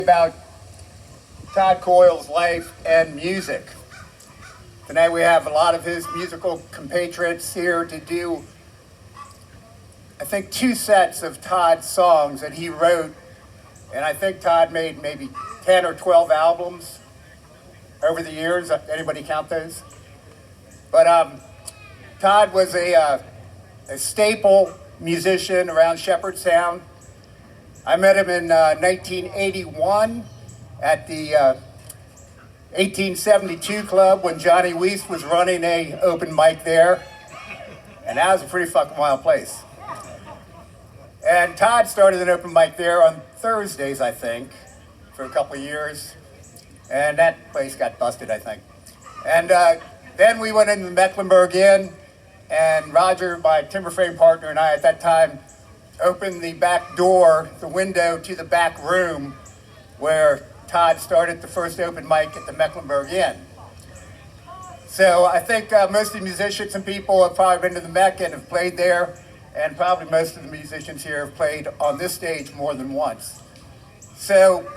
About Todd Coyle's life and music. Tonight we have a lot of his musical compatriots here to do, I think, 2 sets of Todd's songs that he wrote. And I think Todd made maybe 10 or 12 albums over the years. Anybody count those? But Todd was a staple musician around Shepherdstown. I met him in 1981 at the 1872 Club when Johnny Weiss was running a open mic there. And that was a pretty fucking wild place. And Todd started an open mic there on Thursdays, I think, for a couple of years. And that place got busted, I think. And then we went into the Mecklenburg Inn, and Roger, my timber frame partner, and I at that time opened the back door, the window to the back room where Todd started the first open mic at the Mecklenburg Inn. So I think most of the musicians and people have probably been to the Mech and have played there, and probably most of the musicians here have played on this stage more than once. So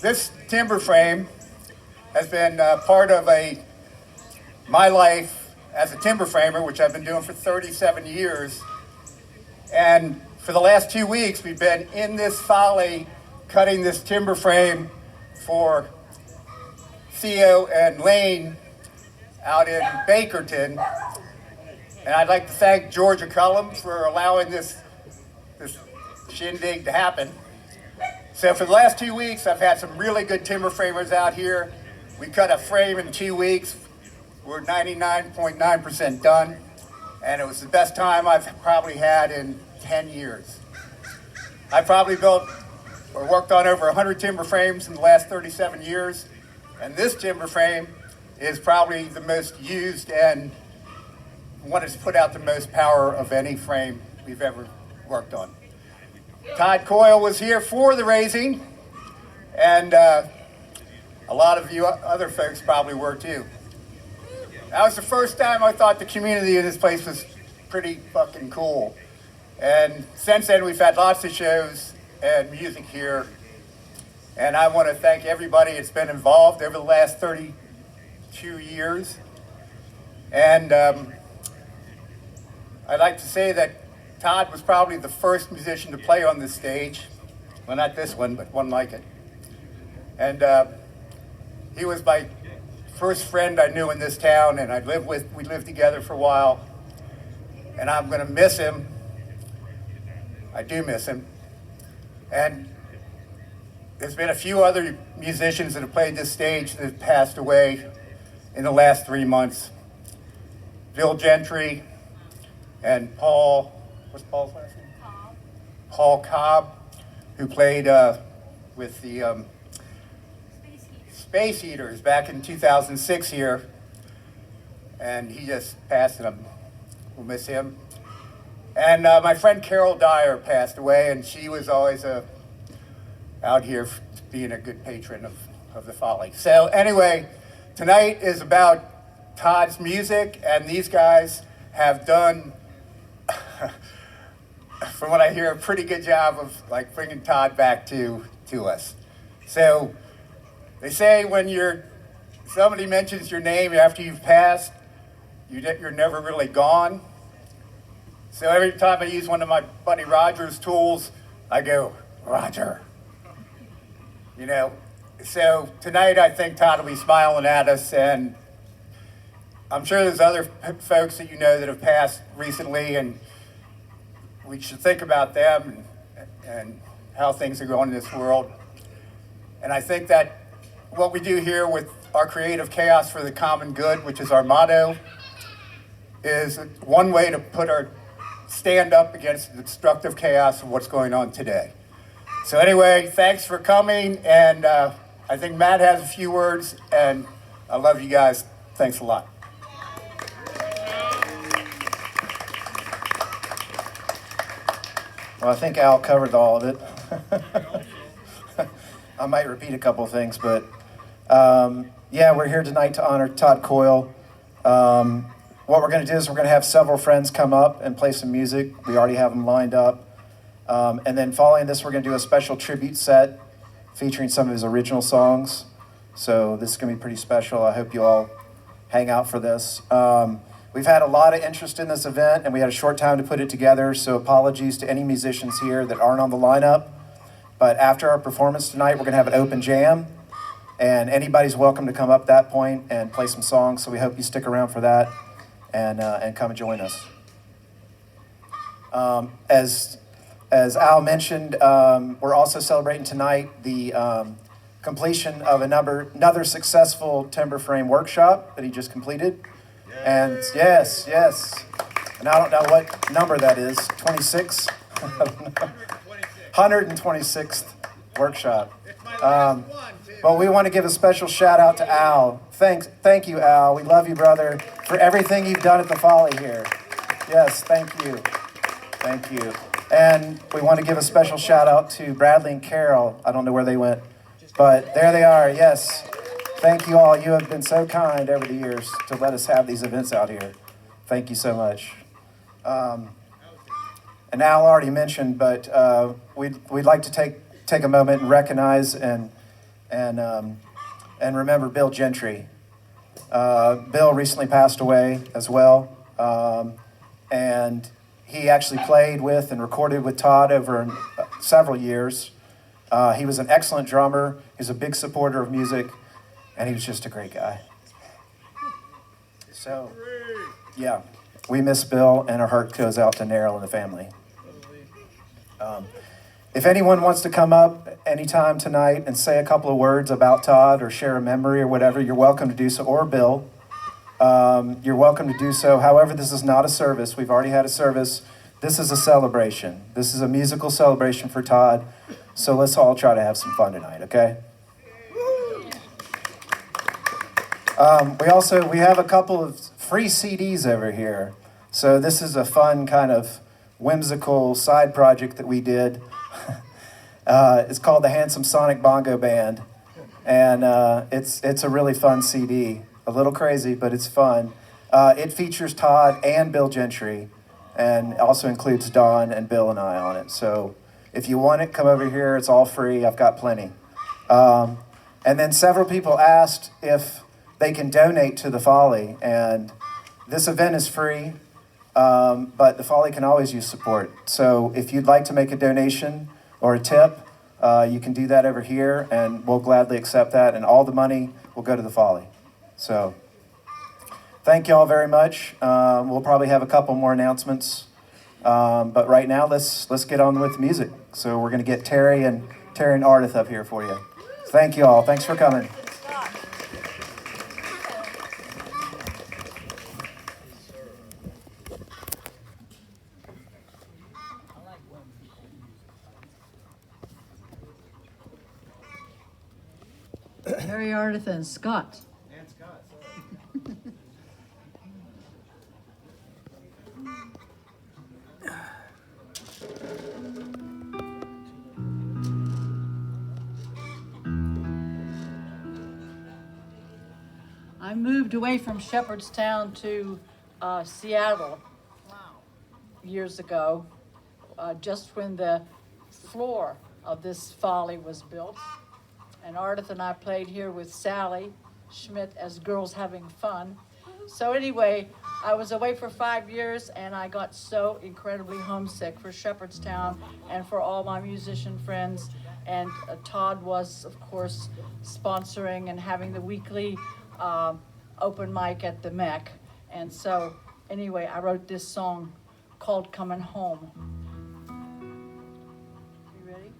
this timber frame has been part of my life as a timber framer, which I've been doing for 37 years. And for the last 2 weeks, we've been in this Folly cutting this timber frame for Theo and Lane out in Bakerton. And I'd like to thank Georgia Cullum for allowing this shindig to happen. So for the last 2 weeks, I've had some really good timber framers out here. We cut a frame in 2 weeks. We're 99.9% done. And it was the best time I've probably had in 10 years. I probably built or worked on over 100 timber frames in the last 37 years. And this timber frame is probably the most used and one that's put out the most power of any frame we've ever worked on. Todd Coyle was here for the raising, and a lot of you other folks probably were too. That was the first time I thought the community in this place was pretty fucking cool. And since then, we've had lots of shows and music here. And I want to thank everybody that's been involved over the last 32 years. And I'd like to say that Todd was probably the first musician to play on this stage. Well, not this one, but one like it. And he was my first friend I knew in this town, and we lived together for a while. And I'm gonna miss him. I do miss him. And there's been a few other musicians that have played this stage that have passed away in the last 3 months. Bill Gentry and what's Paul's last name? Cobb. Paul Cobb, who played with the Space Eaters back in 2006 here. And he just passed, and we'll miss him. And my friend Carol Dyer passed away, and she was always out here being a good patron of the Folly. So anyway, tonight is about Todd's music, and these guys have done, from what I hear, a pretty good job of like bringing Todd back to us. So they say when somebody mentions your name after you've passed, you're never really gone. So every time I use one of my buddy Roger's tools, I go, Roger. You know, so tonight I think Todd will be smiling at us, and I'm sure there's other folks that you know that have passed recently, and we should think about them and how things are going in this world. And I think that what we do here with our creative chaos for the common good, which is our motto, is one way to stand up against the destructive chaos of what's going on today. So anyway, thanks for coming, and I think Matt has a few words, and I love you guys. Thanks a lot. Well, I think Al covered all of it. I might repeat a couple of things, but yeah, we're here tonight to honor Todd Coyle. What we're going to do is we're going to have several friends come up and play some music. We already have them lined up. And then following this, we're going to do a special tribute set featuring some of his original songs. So this is going to be pretty special. I hope you all hang out for this. We've had a lot of interest in this event, and we had a short time to put it together, so apologies to any musicians here that aren't on the lineup. But after our performance tonight, we're going to have an open jam, and anybody's welcome to come up at that point and play some songs, so we hope you stick around for that and come and join us. As Al mentioned, we're also celebrating tonight the completion of another successful timber frame workshop that he just completed. And yes, and I don't know what number that is, 26? 126th workshop. But we want to give a special shout out to Al. Thank you, Al. We love you, brother, for everything you've done at the Folly here. Yes, thank you. Thank you. And we want to give a special shout out to Bradley and Carol. I don't know where they went, but there they are. Yes. Thank you all. You have been so kind over the years to let us have these events out here. Thank you so much. And Al already mentioned, but we'd like to take a moment and recognize and remember Bill Gentry. Bill recently passed away as well, and he actually played with and recorded with Todd over several years. He was an excellent drummer. He's a big supporter of music, and he was just a great guy. So, yeah, we miss Bill, and our heart goes out to Neryl and the family. If anyone wants to come up anytime tonight and say a couple of words about Todd or share a memory or whatever, you're welcome to do so, or Bill. You're welcome to do so. However, this is not a service. We've already had a service. This is a celebration. This is a musical celebration for Todd. So let's all try to have some fun tonight, okay? We have a couple of free CDs over here. So this is a fun kind of whimsical side project that we did. It's called the Handsome Sonic Bongo Band. And it's a really fun CD. A little crazy, but it's fun. It features Todd and Bill Gentry, and also includes Don and Bill and I on it. So if you want it, come over here. It's all free. I've got plenty. And then several people asked if they can donate to the Folly, and this event is free, but the Folly can always use support. So if you'd like to make a donation or a tip, you can do that over here, and we'll gladly accept that, and all the money will go to the Folly. So thank you all very much. We'll probably have a couple more announcements, but right now let's get on with the music. So we're going to get Terry and Ardith up here for you. Thank you all. Thanks for coming. Terry, Ardith, and Scott. I moved away from Shepherdstown to Seattle years ago, just when the floor of this Folly was built. And Ardith and I played here with Sally Schmidt as Girls Having Fun. So anyway, I was away for 5 years, and I got so incredibly homesick for Shepherdstown and for all my musician friends. And Todd was, of course, sponsoring and having the weekly open mic at the Mech. And so anyway, I wrote this song called Coming Home. You ready?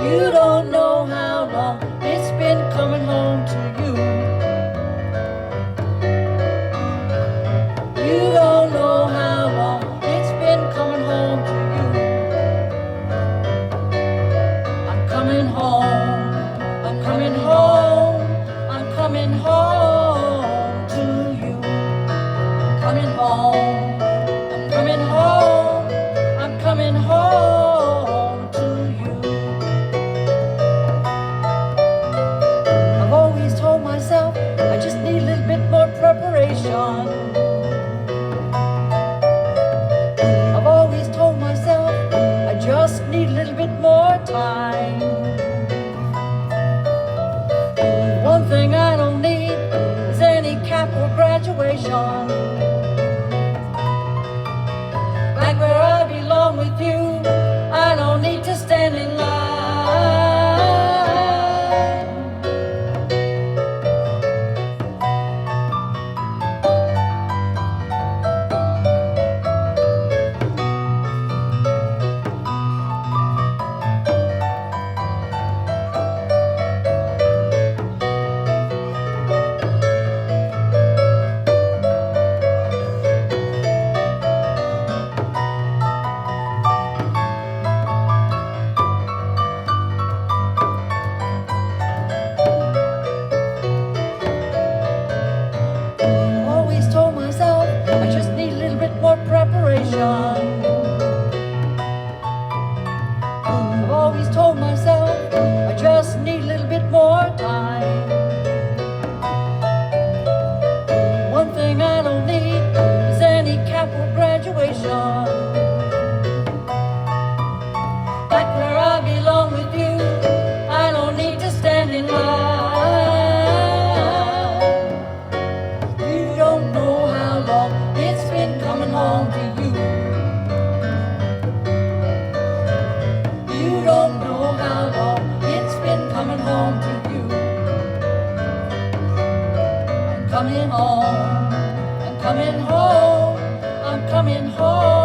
You don't know how long it's been coming home to you. You don't know how long it's been coming home to you. coming home. I'm coming home. I'm coming home.